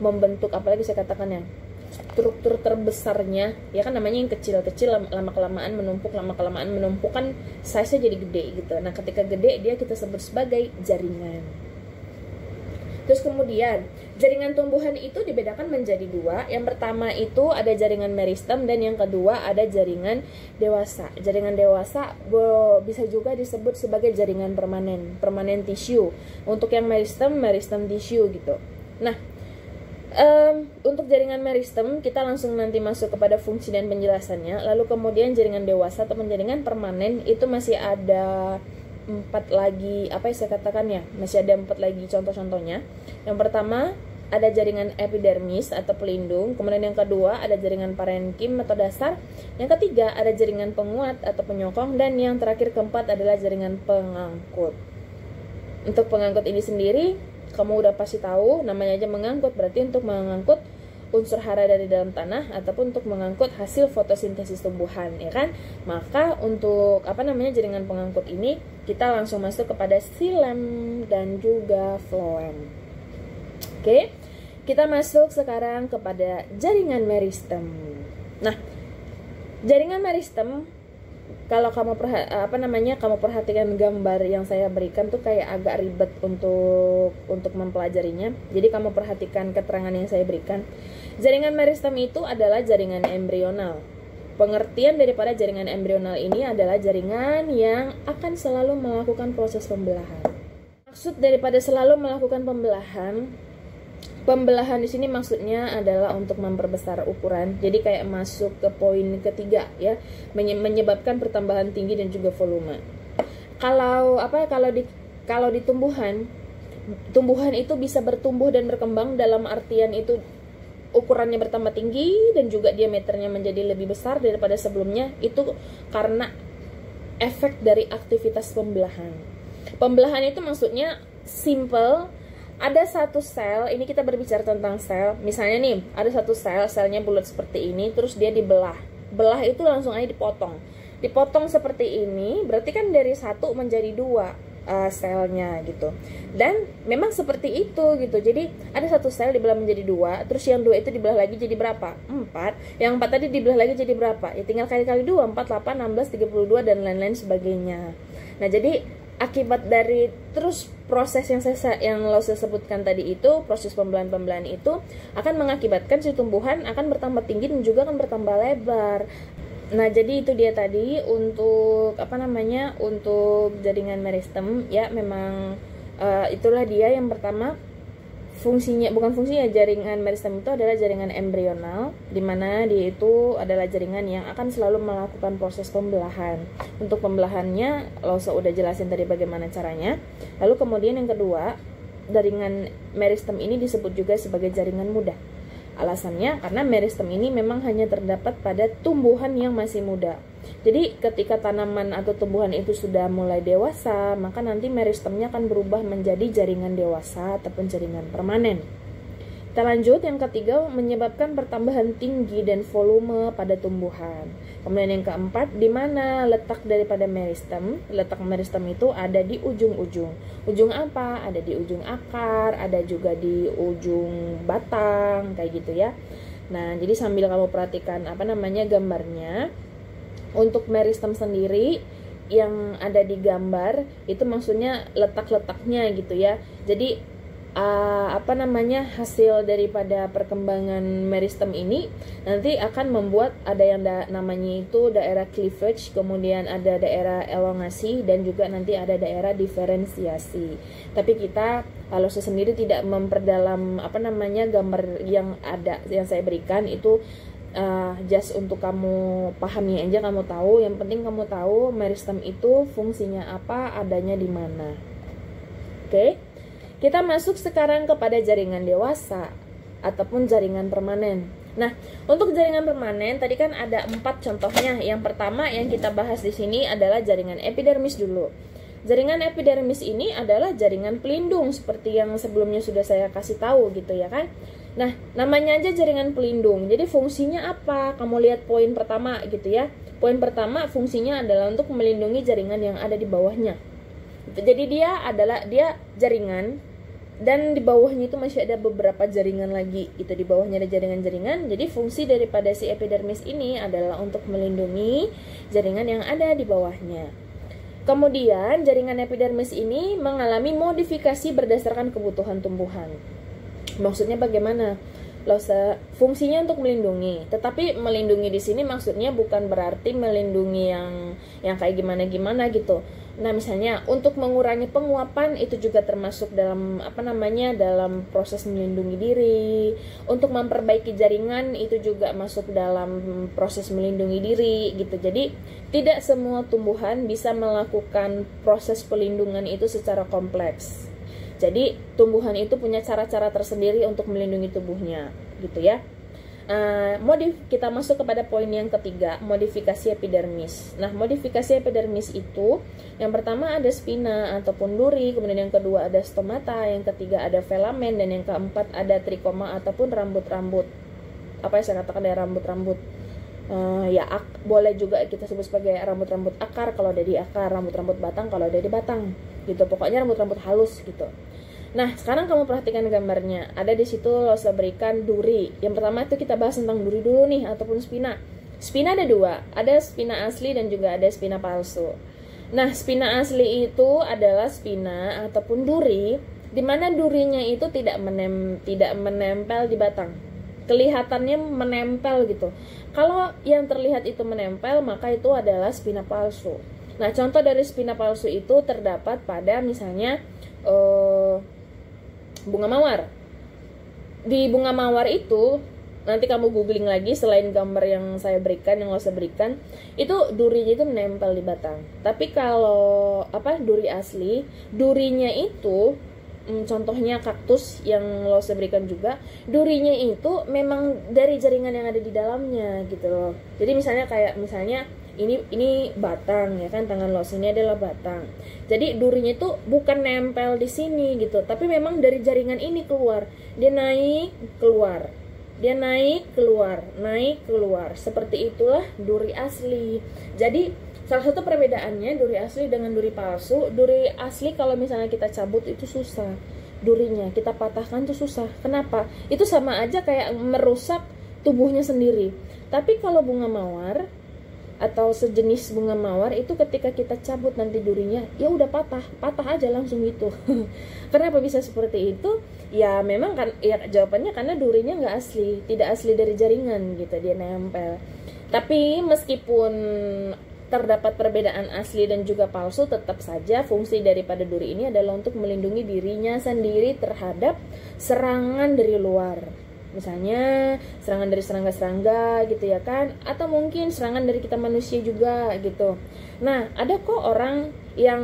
membentuk apalagi saya katakan ya, struktur terbesarnya, ya kan namanya yang kecil-kecil lama-kelamaan menumpuk kan size-nya jadi gede gitu. Nah, ketika gede dia kita sebut sebagai jaringan. Terus kemudian jaringan tumbuhan itu dibedakan menjadi dua. Yang pertama itu ada jaringan meristem dan yang kedua ada jaringan dewasa. Jaringan dewasa bisa juga disebut sebagai jaringan permanen tissue. Untuk yang meristem tissue gitu. Nah, untuk jaringan meristem kita langsung nanti masuk kepada fungsi dan penjelasannya. Lalu kemudian jaringan dewasa atau jaringan permanen itu masih ada 4 lagi, apa yang saya katakan ya, masih ada 4 lagi contoh-contohnya. Yang pertama ada jaringan epidermis atau pelindung, kemudian yang kedua ada jaringan parenkim atau dasar, yang ketiga ada jaringan penguat atau penyokong, dan yang terakhir keempat adalah jaringan pengangkut. Untuk pengangkut ini sendiri kamu udah pasti tahu, namanya aja mengangkut, berarti untuk mengangkut unsur hara dari dalam tanah ataupun untuk mengangkut hasil fotosintesis tumbuhan, ya kan? Maka untuk jaringan pengangkut ini kita langsung masuk kepada xilem dan juga phloem. Oke, kita masuk sekarang kepada jaringan meristem. Nah, jaringan meristem kalau kamu perhatikan gambar yang saya berikan tuh kayak agak ribet untuk mempelajarinya. Jadi kamu perhatikan keterangan yang saya berikan. Jaringan meristem itu adalah jaringan embrional. Pengertian daripada jaringan embrional ini adalah jaringan yang akan selalu melakukan proses pembelahan. Maksud daripada selalu melakukan pembelahan di sini maksudnya adalah untuk memperbesar ukuran. Jadi kayak masuk ke poin ketiga ya, menyebabkan pertambahan tinggi dan juga volume. Kalau di tumbuhan itu bisa bertumbuh dan berkembang dalam artian itu ukurannya bertambah tinggi dan juga diameternya menjadi lebih besar daripada sebelumnya, itu karena efek dari aktivitas pembelahan. Pembelahan itu maksudnya simple. Ada satu sel, ini kita berbicara tentang sel. Misalnya nih, ada satu sel, selnya bulat seperti ini, terus dia dibelah. Belah itu langsung aja dipotong. Dipotong seperti ini, berarti kan dari 1 menjadi 2 selnya gitu. Dan memang seperti itu gitu. Jadi ada satu sel dibelah menjadi 2, terus yang 2 itu dibelah lagi jadi berapa? 4. Yang 4 tadi dibelah lagi jadi berapa? Ya tinggal kali-kali 2, 4, 8, 16, 32 dan lain-lain sebagainya. Nah, jadi akibat dari terus proses yang saya sebutkan tadi itu, proses pembelahan itu akan mengakibatkan si tumbuhan akan bertambah tinggi dan juga akan bertambah lebar. Nah, jadi itu dia tadi untuk untuk jaringan meristem ya. Memang itulah dia yang pertama. Jaringan meristem itu adalah jaringan embrional, di mana dia itu adalah jaringan yang akan selalu melakukan proses pembelahan. Untuk pembelahannya Lause udah jelasin tadi bagaimana caranya. Lalu kemudian yang kedua, jaringan meristem ini disebut juga sebagai jaringan muda. Alasannya karena meristem ini memang hanya terdapat pada tumbuhan yang masih muda. Jadi ketika tanaman atau tumbuhan itu sudah mulai dewasa, maka nanti meristemnya akan berubah menjadi jaringan dewasa ataupun jaringan permanen. Kita lanjut, yang ketiga, menyebabkan pertambahan tinggi dan volume pada tumbuhan. Kemudian yang keempat, di mana letak daripada meristem? Letak meristem itu ada di ujung-ujung. Ujung apa? Ada di ujung akar, ada juga di ujung batang, kayak gitu ya. Nah, jadi sambil kamu perhatikan gambarnya, untuk meristem sendiri yang ada di gambar itu maksudnya letak-letaknya gitu ya. Jadi hasil daripada perkembangan meristem ini nanti akan membuat ada yang namanya itu daerah cleavage, kemudian ada daerah elongasi, dan juga nanti ada daerah diferensiasi. Tapi kita kalau sendiri tidak memperdalam gambar yang saya berikan itu. Just untuk kamu pahami aja, kamu tahu. Yang penting kamu tahu meristem itu fungsinya apa, adanya di mana. Oke, kita masuk sekarang kepada jaringan dewasa ataupun jaringan permanen. Nah, untuk jaringan permanen tadi kan ada 4 contohnya. Yang pertama yang kita bahas di sini adalah jaringan epidermis dulu. Jaringan epidermis ini adalah jaringan pelindung seperti yang sebelumnya sudah saya kasih tahu gitu ya kan. Nah, namanya aja jaringan pelindung. Jadi fungsinya apa? Kamu lihat poin pertama gitu ya. Poin pertama fungsinya adalah untuk melindungi jaringan yang ada di bawahnya. Jadi dia jaringan dan di bawahnya itu masih ada beberapa jaringan lagi. Itu di bawahnya ada jaringan-jaringan. Jadi fungsi daripada si epidermis ini adalah untuk melindungi jaringan yang ada di bawahnya. Kemudian jaringan epidermis ini mengalami modifikasi berdasarkan kebutuhan tumbuhan. Maksudnya bagaimana? fungsinya untuk melindungi, tetapi melindungi di sini maksudnya bukan berarti melindungi yang kayak gimana gitu. Nah, misalnya untuk mengurangi penguapan itu juga termasuk dalam dalam proses melindungi diri. Untuk memperbaiki jaringan itu juga masuk dalam proses melindungi diri gitu. Jadi tidak semua tumbuhan bisa melakukan proses pelindungan itu secara kompleks. Jadi tumbuhan itu punya cara-cara tersendiri untuk melindungi tubuhnya gitu ya. Kita masuk kepada poin yang ketiga, modifikasi epidermis. Nah, modifikasi epidermis itu yang pertama ada spina ataupun duri, kemudian yang kedua ada stomata, yang ketiga ada filamen, dan yang keempat ada trikoma ataupun rambut-rambut. Apa yang saya katakan dari rambut-rambut? Boleh juga kita sebut sebagai rambut-rambut akar kalau ada di akar, rambut-rambut batang kalau ada di batang gitu. Pokoknya rambut-rambut halus gitu. Nah, sekarang kamu perhatikan gambarnya. Ada di situ saya berikan duri. Yang pertama itu kita bahas tentang duri dulu nih, ataupun spina. Spina ada dua, ada spina asli dan juga ada spina palsu. Nah, spina asli itu adalah spina ataupun duri, di mana durinya itu tidak menempel di batang. Kelihatannya menempel gitu. Kalau yang terlihat itu menempel, maka itu adalah spina palsu. Nah, contoh dari spina palsu itu terdapat pada misalnya bunga mawar. Di bunga mawar itu nanti kamu googling lagi, selain gambar yang saya berikan, yang saya berikan, itu durinya itu menempel di batang. Tapi kalau duri asli, durinya itu contohnya kaktus yang saya berikan juga, durinya itu memang dari jaringan yang ada di dalamnya gitu loh. Jadi misalnya ini batang ya kan, tangan ini adalah batang. Jadi durinya itu bukan nempel di sini gitu, tapi memang dari jaringan ini keluar. Dia naik keluar. Dia naik keluar. Seperti itulah duri asli. Jadi salah satu perbedaannya duri asli dengan duri palsu, duri asli kalau misalnya kita cabut itu susah. Durinya kita patahkan tuh susah. Kenapa? Itu sama aja kayak merusak tubuhnya sendiri. Tapi kalau bunga mawar atau sejenis bunga mawar itu ketika kita cabut nanti durinya, ya udah patah aja langsung gitu. Kenapa bisa seperti itu? Ya memang kan, ya jawabannya karena durinya nggak asli, tidak asli dari jaringan gitu, dia nempel. Tapi meskipun terdapat perbedaan asli dan juga palsu, tetap saja fungsi daripada duri ini adalah untuk melindungi dirinya sendiri terhadap serangan dari luar. Misalnya serangan dari serangga-serangga gitu ya kan, atau mungkin serangan dari kita manusia juga gitu. Nah, ada kok orang yang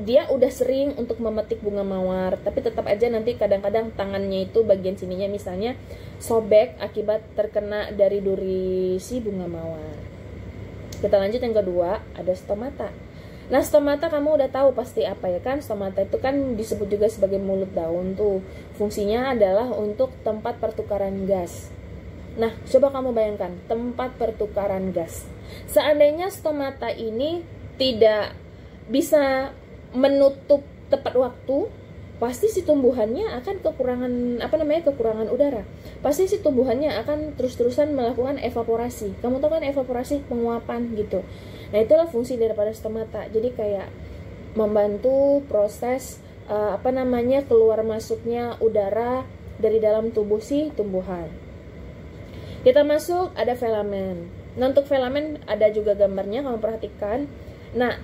dia udah sering untuk memetik bunga mawar, tapi tetap aja nanti kadang-kadang tangannya itu bagian sininya misalnya sobek akibat terkena dari duri si bunga mawar. Kita lanjut yang kedua, ada stomata. Nah, stomata kamu udah tahu pasti apa ya kan? Stomata itu kan disebut juga sebagai mulut daun tuh. Fungsinya adalah untuk tempat pertukaran gas. Nah, coba kamu bayangkan, tempat pertukaran gas. Seandainya stomata ini tidak bisa menutup tepat waktu, pasti si tumbuhannya akan kekurangan udara. Pasti si tumbuhannya akan terus-terusan melakukan evaporasi. Kamu tahu kan evaporasi, penguapan gitu. Nah, itulah fungsi daripada stomata. Jadi kayak membantu proses keluar masuknya udara dari dalam tubuh si tumbuhan. Kita masuk, ada filamen. Nah, untuk filamen ada juga gambarnya, kamu perhatikan. Nah,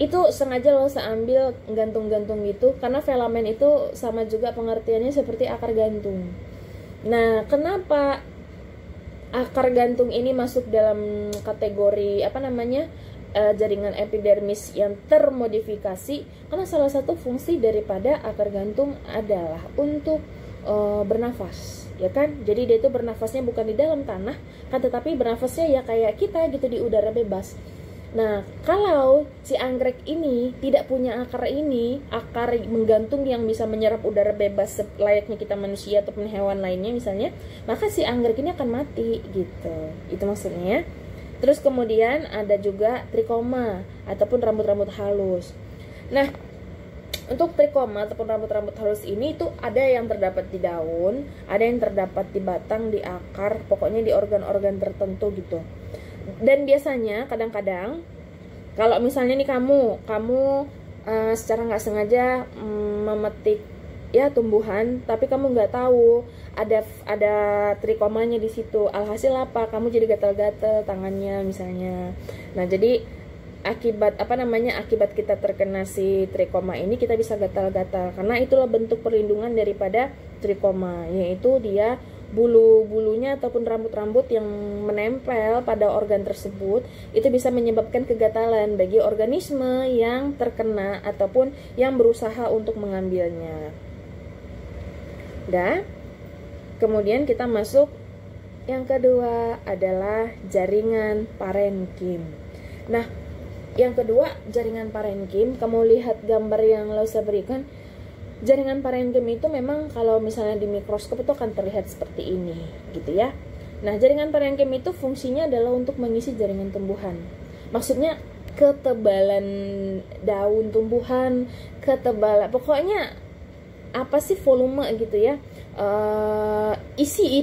itu sengaja saya ambil gantung-gantung gitu, karena filamen itu sama juga pengertiannya seperti akar gantung. Nah, kenapa akar gantung ini masuk dalam kategori jaringan epidermis yang termodifikasi? Karena salah satu fungsi daripada akar gantung adalah untuk bernafas, ya kan? Jadi dia itu bernafasnya bukan di dalam tanah kan, tetapi bernafasnya ya kayak kita gitu, di udara bebas. Nah, kalau si anggrek ini tidak punya akar menggantung yang bisa menyerap udara bebas layaknya kita manusia ataupun hewan lainnya misalnya, maka si anggrek ini akan mati gitu. Itu maksudnya. Terus kemudian ada juga trikoma ataupun rambut-rambut halus. Nah, untuk trikoma ataupun rambut-rambut halus ini itu ada yang terdapat di daun, ada yang terdapat di batang, di akar, pokoknya di organ-organ tertentu gitu. Dan biasanya kadang-kadang kalau misalnya nih kamu secara nggak sengaja memetik ya tumbuhan, tapi kamu nggak tahu ada trikomanya di situ. Alhasil apa? Kamu jadi gatal-gatal tangannya misalnya. Nah, jadi akibat akibat kita terkena si trikoma ini, kita bisa gatal-gatal karena itulah bentuk perlindungan daripada trikoma, yaitu dia bulu-bulunya ataupun rambut-rambut yang menempel pada organ tersebut itu bisa menyebabkan kegatalan bagi organisme yang terkena ataupun yang berusaha untuk mengambilnya. Dan kemudian kita masuk yang kedua adalah jaringan parenkim. Nah, yang kedua jaringan parenkim, kamu lihat gambar yang Lausa berikan. Jaringan parenkim itu memang kalau misalnya di mikroskop itu akan terlihat seperti ini gitu ya. Nah, jaringan parenkim itu fungsinya adalah untuk mengisi jaringan tumbuhan. Maksudnya ketebalan daun tumbuhan, ketebalan, pokoknya apa sih volume gitu ya,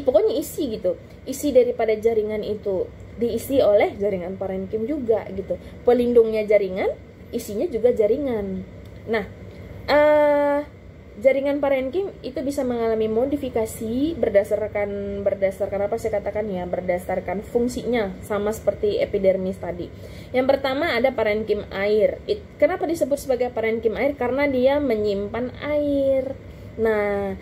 pokoknya isi gitu. Isi daripada jaringan itu diisi oleh jaringan parenkim juga gitu. Pelindungnya jaringan, isinya juga jaringan. Nah, jaringan parenkim itu bisa mengalami modifikasi berdasarkan apa saya katakan ya, berdasarkan fungsinya, sama seperti epidermis tadi. Yang pertama ada parenkim air. Kenapa disebut sebagai parenkim air? Karena dia menyimpan air. Nah,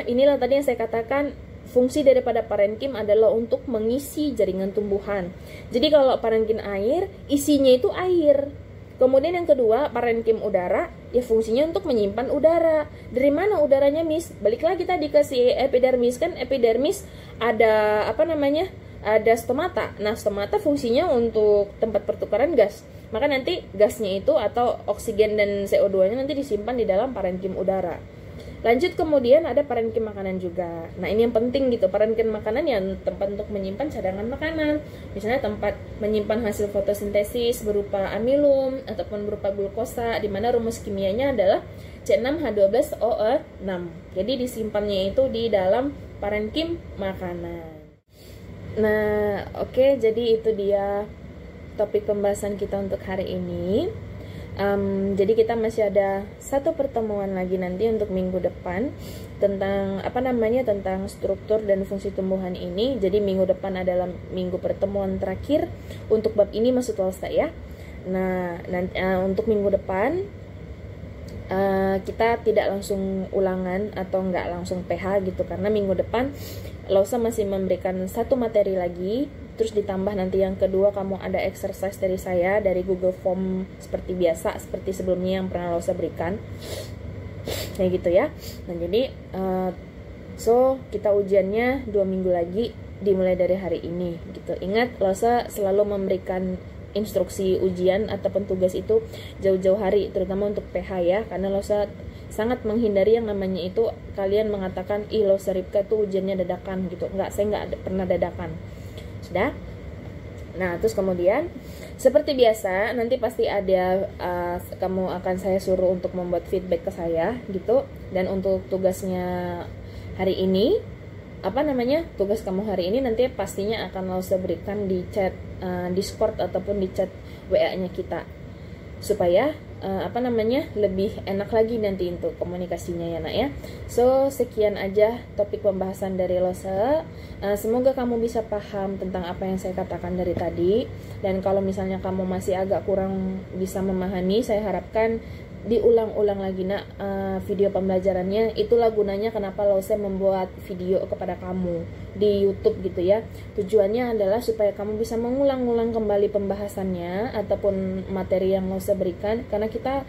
inilah tadi yang saya katakan, fungsi daripada parenkim adalah untuk mengisi jaringan tumbuhan. Jadi kalau parenkim air, isinya itu air. Kemudian yang kedua, parenkim udara, ya fungsinya untuk menyimpan udara. Dari mana udaranya, Miss? Balik lagi tadi ke si epidermis, kan epidermis ada ada stomata. Nah, stomata fungsinya untuk tempat pertukaran gas. Maka nanti gasnya itu atau oksigen dan CO2-nya nanti disimpan di dalam parenkim udara. Lanjut, kemudian ada parenkim makanan juga. Nah, ini yang penting gitu. Parenkim makanan yang tempat untuk menyimpan cadangan makanan. Misalnya tempat menyimpan hasil fotosintesis berupa amilum ataupun berupa glukosa, di mana rumus kimianya adalah C6H12OE6. Jadi disimpannya itu di dalam parenkim makanan. Nah, oke, jadi itu dia topik pembahasan kita untuk hari ini. Jadi kita masih ada satu pertemuan lagi nanti untuk minggu depan tentang tentang struktur dan fungsi tumbuhan ini. Jadi minggu depan adalah minggu pertemuan terakhir untuk bab ini, maksud Lausa ya. Nah, nanti, untuk minggu depan kita tidak langsung ulangan atau nggak langsung PH gitu, karena minggu depan Lausa masih memberikan satu materi lagi, terus ditambah nanti yang kedua kamu ada exercise dari saya dari Google Form seperti biasa, seperti sebelumnya yang pernah Lausa berikan, kayak gitu ya. Nah, jadi kita ujiannya 2 minggu lagi dimulai dari hari ini gitu. Ingat, Lausa selalu memberikan instruksi ujian ataupun tugas itu jauh-jauh hari, terutama untuk PH ya, karena Lausa sangat menghindari yang namanya itu kalian mengatakan, ih Lausa Ripka tuh ujiannya dadakan gitu. Enggak, saya nggak pernah dadakan. Sudah? Nah, terus kemudian seperti biasa nanti pasti ada kamu akan saya suruh untuk membuat feedback ke saya gitu. Dan untuk tugasnya hari ini, tugas kamu hari ini nanti pastinya akan Lausa berikan di chat Discord ataupun di chat WA-nya kita, supaya lebih enak lagi nanti untuk komunikasinya ya nak ya. So, sekian aja topik pembahasan dari Lausa. Semoga kamu bisa paham tentang apa yang saya katakan dari tadi. Dan kalau misalnya kamu masih agak kurang bisa memahami, saya harapkan diulang-ulang lagi nak video pembelajarannya. Itulah gunanya kenapa Lausa membuat video kepada kamu di YouTube gitu ya. Tujuannya adalah supaya kamu bisa mengulang-ulang kembali pembahasannya ataupun materi yang Lausa berikan, karena kita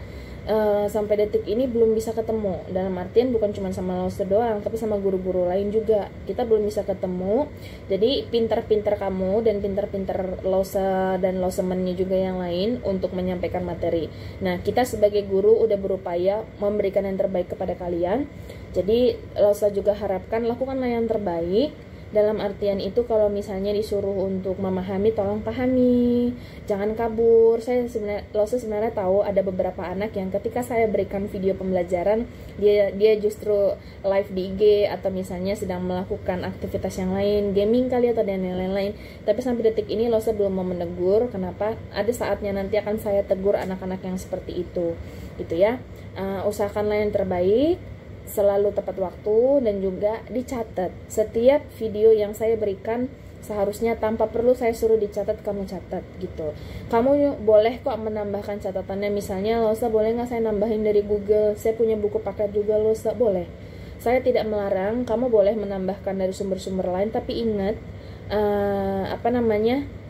sampai detik ini belum bisa ketemu. Dalam artian bukan cuma sama Lausa doang, tapi sama guru-guru lain juga kita belum bisa ketemu. Jadi pintar-pintar kamu dan pintar-pintar Lausa dan Lausemennya juga yang lain untuk menyampaikan materi. Nah, kita sebagai guru udah berupaya memberikan yang terbaik kepada kalian. Jadi Lausa juga harapkan lakukanlah yang terbaik. Dalam artian itu, kalau misalnya disuruh untuk memahami, tolong pahami, jangan kabur. Lausa sebenarnya tahu ada beberapa anak yang ketika saya berikan video pembelajaran, dia justru live di IG atau misalnya sedang melakukan aktivitas yang lain, gaming kali atau dan lain-lain. Tapi sampai detik ini Lausa belum mau menegur. Kenapa? Ada saatnya nanti akan saya tegur anak-anak yang seperti itu, gitu ya. Usahakanlah yang terbaik. selalu tepat waktu, dan juga dicatat. Setiap video yang saya berikan seharusnya tanpa perlu saya suruh dicatat, kamu catat gitu. Kamu boleh kok menambahkan catatannya, misalnya Losa boleh nggak saya nambahin dari Google, saya punya buku paket juga Losa, boleh. Saya tidak melarang, kamu boleh menambahkan dari sumber-sumber lain, tapi ingat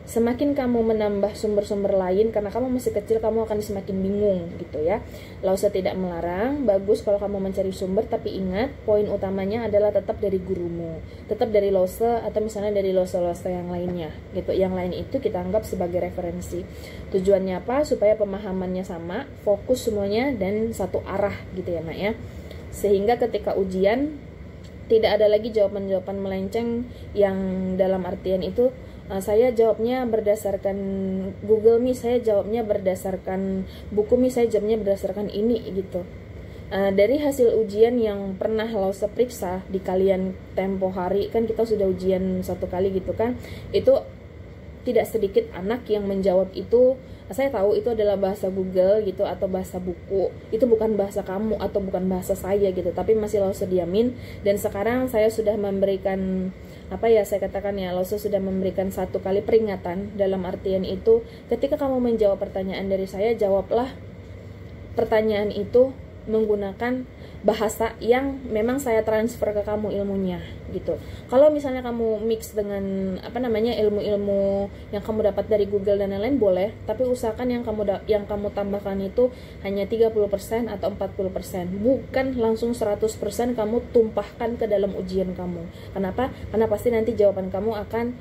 semakin kamu menambah sumber-sumber lain, karena kamu masih kecil, kamu akan semakin bingung gitu ya. Lausa tidak melarang, bagus kalau kamu mencari sumber, tapi ingat poin utamanya adalah tetap dari gurumu, tetap dari Lausa, atau misalnya dari Lausa-Lausa yang lainnya gitu. Yang lain itu kita anggap sebagai referensi. Tujuannya apa? Supaya pemahamannya sama, fokus semuanya, dan satu arah gitu ya nak ya. Sehingga ketika ujian tidak ada lagi jawaban-jawaban melenceng, yang dalam artian itu saya jawabnya berdasarkan Google Mi, saya jawabnya berdasarkan buku Mi, saya jawabnya berdasarkan ini gitu. Dari hasil ujian yang pernah Lausa periksa di kalian tempo hari, kan kita sudah ujian 1 kali gitu kan, itu tidak sedikit anak yang menjawab itu, saya tahu itu adalah bahasa Google gitu, atau bahasa buku, itu bukan bahasa kamu atau bukan bahasa saya gitu, tapi masih Lausa diamin. Dan sekarang saya sudah memberikan saya katakan ya, Lausa sudah memberikan 1 kali peringatan, dalam artian itu ketika kamu menjawab pertanyaan dari saya, jawablah pertanyaan itu menggunakan bahasa yang memang saya transfer ke kamu ilmunya gitu. Kalau misalnya kamu mix dengan ilmu-ilmu yang kamu dapat dari Google dan lain-lain, boleh, tapi usahakan yang kamu tambahkan itu hanya 30% atau 40%, bukan langsung 100% kamu tumpahkan ke dalam ujian kamu. Kenapa? Karena pasti nanti jawaban kamu akan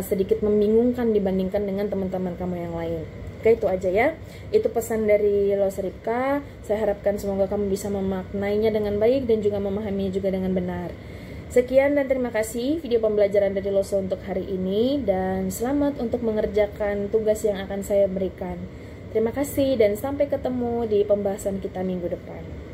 sedikit membingungkan dibandingkan dengan teman-teman kamu yang lain. Oke, itu aja ya. Itu pesan dari Lausa Ripka. Saya harapkan semoga kamu bisa memaknainya dengan baik dan juga memahaminya juga dengan benar. Sekian dan terima kasih video pembelajaran dari Lausa untuk hari ini, dan selamat untuk mengerjakan tugas yang akan saya berikan. Terima kasih dan sampai ketemu di pembahasan kita minggu depan.